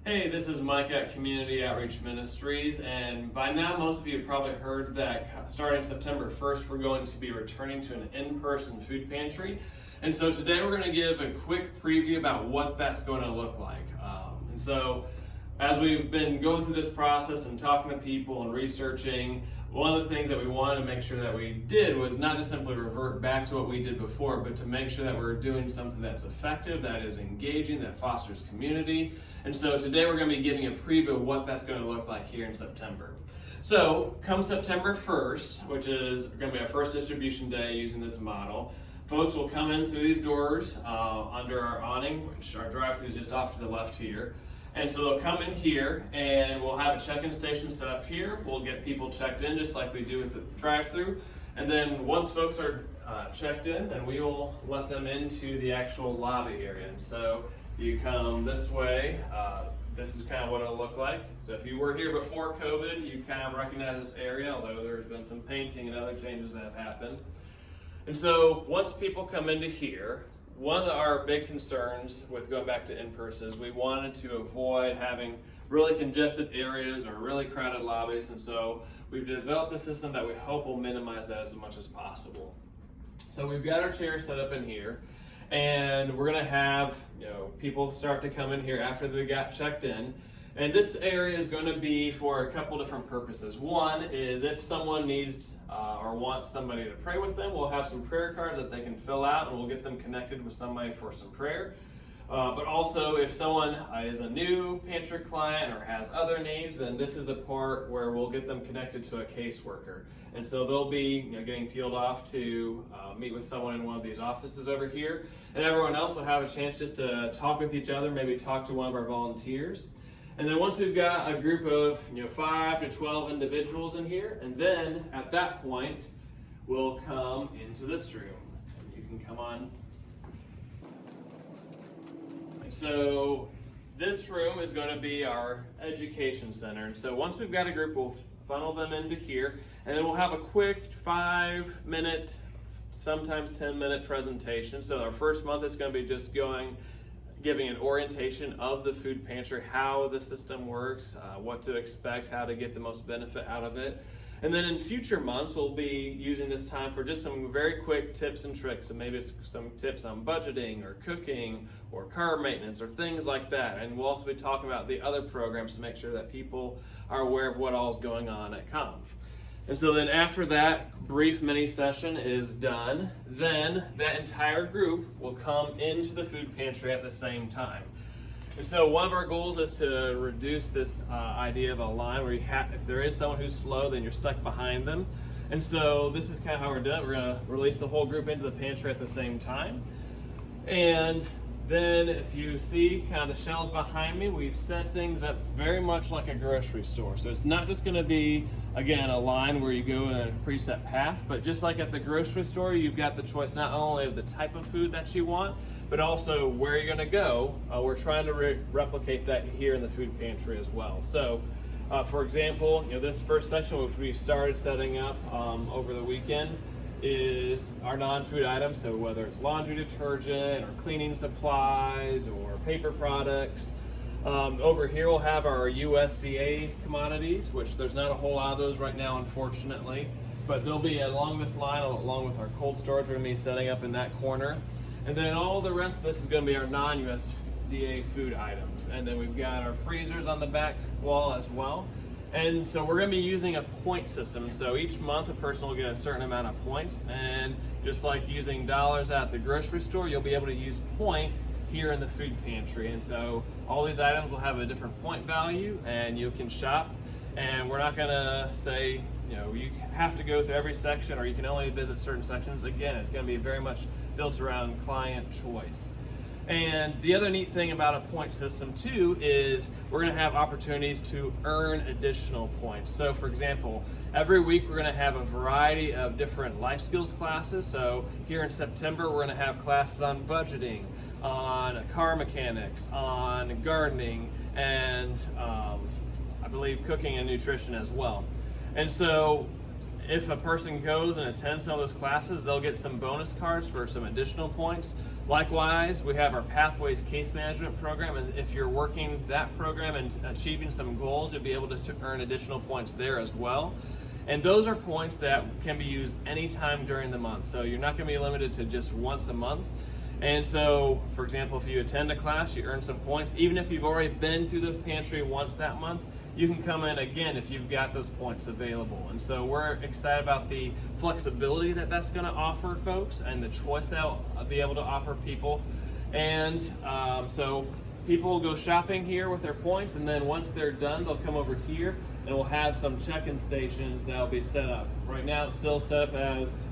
Hey, this is Mike at Community Outreach Ministries, and by now most of you have probably heard that starting September 1st, we're going to be returning to an in-person food pantry. And so today we're going to give a quick preview about what that's going to look like. As we've been going through this process and talking to people and researching, one of the things that we wanted to make sure that we did was not just simply revert back to what we did before, but to make sure that we're doing something that's effective, that is engaging, that fosters community. And so today we're going to be giving a preview of what that's going to look like here in September. So come September 1st, which is going to be our first distribution day using this model, folks will come in through these doors under our awning, which our drive-thru is just off to the left here. And so they'll come in here and we'll have a check-in station set up here. We'll get people checked in just like we do with the drive-thru. And then once folks are checked in, then we will let them into the actual lobby area. And so you come this way, this is kind of what it'll look like. So if you were here before COVID, you kind of recognize this area, although there's been some painting and other changes that have happened. And so once people come into here, one of our big concerns with going back to in-person is we wanted to avoid having really congested areas or really crowded lobbies, and so we've developed a system that we hope will minimize that as much as possible. So we've got our chairs set up in here, and we're going to have people start to come in here after they got checked in. And this area is going to be for a couple different purposes. One is if someone needs or wants somebody to pray with them, we'll have some prayer cards that they can fill out and we'll get them connected with somebody for some prayer. But also if someone is a new Pantry client or has other needs, then this is a part where we'll get them connected to a caseworker. And so they'll be getting peeled off to meet with someone in one of these offices over here. And everyone else will have a chance just to talk with each other, maybe talk to one of our volunteers. And then once we've got a group of 5 to 12 individuals in here, and then at that point, we'll come into this room. And you can come on. And so this room is going to be our education center. And so once we've got a group, we'll funnel them into here, and then we'll have a quick 5-minute, sometimes 10-minute presentation. So our first month is going to be just giving an orientation of the food pantry, how the system works, what to expect, how to get the most benefit out of it. And then in future months, we'll be using this time for just some very quick tips and tricks. So maybe it's some tips on budgeting or cooking or car maintenance or things like that. And we'll also be talking about the other programs to make sure that people are aware of what all is going on at Conf. And so then after that brief mini session is done, then that entire group will come into the food pantry at the same time. And so one of our goals is to reduce this idea of a line where if there is someone who's slow, then you're stuck behind them. And so this is kind of how we're doing it. We're going to release the whole group into the pantry at the same time. And then if you see kind of the shelves behind me, we've set things up very much like a grocery store. So it's not just going to be, again, a line where you go in a preset path, but just like at the grocery store, you've got the choice not only of the type of food that you want, but also where you're going to go. We're trying to replicate that here in the food pantry as well. So for example, this first section, which we started setting up over the weekend, is our non-food items, so whether it's laundry detergent or cleaning supplies or paper products. Over here we'll have our USDA commodities, which there's not a whole lot of those right now, unfortunately, but they'll be along this line along with our cold storage. We're going to be setting up in that corner. And then all the rest of this is going to be our non-USDA food items. And then we've got our freezers on the back wall as well. And so we're going to be using a point system. So each month a person will get a certain amount of points, and just like using dollars at the grocery store, you'll be able to use points here in the food pantry. And so all these items will have a different point value, and you can shop. And we're not going to say, you have to go through every section or you can only visit certain sections. Again, it's going to be very much built around client choice. And the other neat thing about a point system too is we're going to have opportunities to earn additional points. So for example, every week we're going to have a variety of different life skills classes. So here in September we're going to have classes on budgeting, on car mechanics, on gardening, and I believe cooking and nutrition as well. And so if a person goes and attends some of those classes, they'll get some bonus cards for some additional points. Likewise, we have our Pathways Case Management program, and if you're working that program and achieving some goals, you'll be able to earn additional points there as well. And those are points that can be used anytime during the month, so you're not going to be limited to just once a month. And so, for example, if you attend a class, you earn some points. Even if you've already been through the pantry once that month, you can come in again if you've got those points available. And so we're excited about the flexibility that that's going to offer folks and the choice that will be able to offer people. And so people will go shopping here with their points, and then once they're done, they'll come over here and we'll have some check-in stations that will be set up. Right now it's still set up as,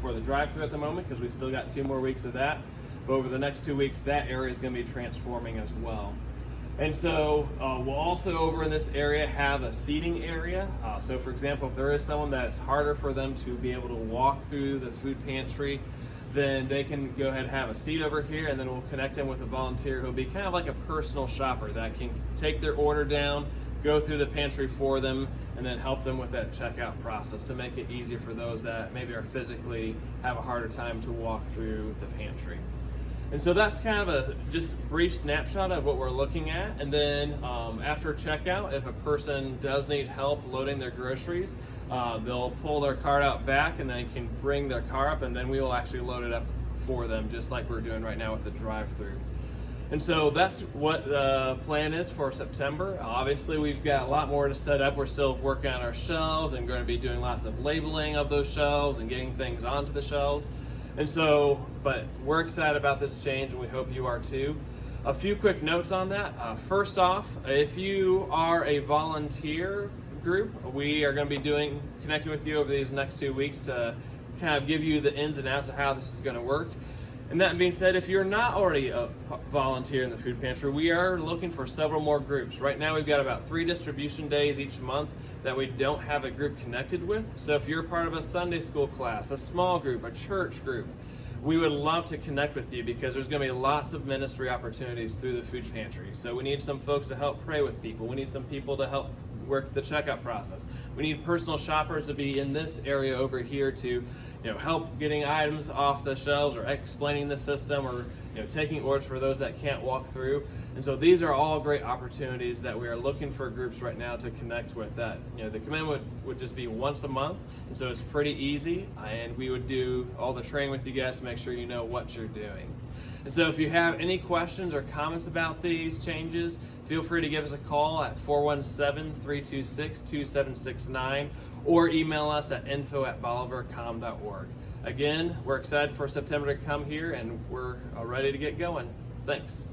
for the drive-thru at the moment, because we still got 2 more weeks of that. But over the next 2 weeks, that area is going to be transforming as well. And so we'll also over in this area have a seating area. So for example, if there is someone that's harder for them to be able to walk through the food pantry, then they can go ahead and have a seat over here, and then we'll connect them with a volunteer who'll be kind of like a personal shopper that can take their order down, go through the pantry for them, and then help them with that checkout process to make it easier for those that maybe are physically have a harder time to walk through the pantry. And so that's kind of a just brief snapshot of what we're looking at. And then after checkout, if a person does need help loading their groceries, they'll pull their cart out back and they can bring their car up, and then we will actually load it up for them, just like we're doing right now with the drive-thru. And so that's what the plan is for September. Obviously, we've got a lot more to set up. We're still working on our shelves and going to be doing lots of labeling of those shelves and getting things onto the shelves. And so, but we're excited about this change, and we hope you are too. A few quick notes on that. First off, if you are a volunteer group, we are going to be connecting with you over these next 2 weeks to kind of give you the ins and outs of how this is going to work. And that being said, if you're not already a volunteer in the food pantry, we are looking for several more groups. Right now we've got about 3 distribution days each month that we don't have a group connected with. So if you're part of a Sunday school class, a small group, a church group, we would love to connect with you, because there's going to be lots of ministry opportunities through the food pantry. So we need some folks to help pray with people. We need some people to help work the checkout process. We need personal shoppers to be in this area over here to help getting items off the shelves, or explaining the system, or taking orders for those that can't walk through. And so these are all great opportunities that we are looking for groups right now to connect with. That the commitment would just be once a month, and so it's pretty easy, and we would do all the training with you guys to make sure you know what you're doing. And so if you have any questions or comments about these changes, feel free to give us a call at 417-326-2769, or email us at info@bolivarcom.org. Again, we're excited for September to come here, and we're ready to get going. Thanks.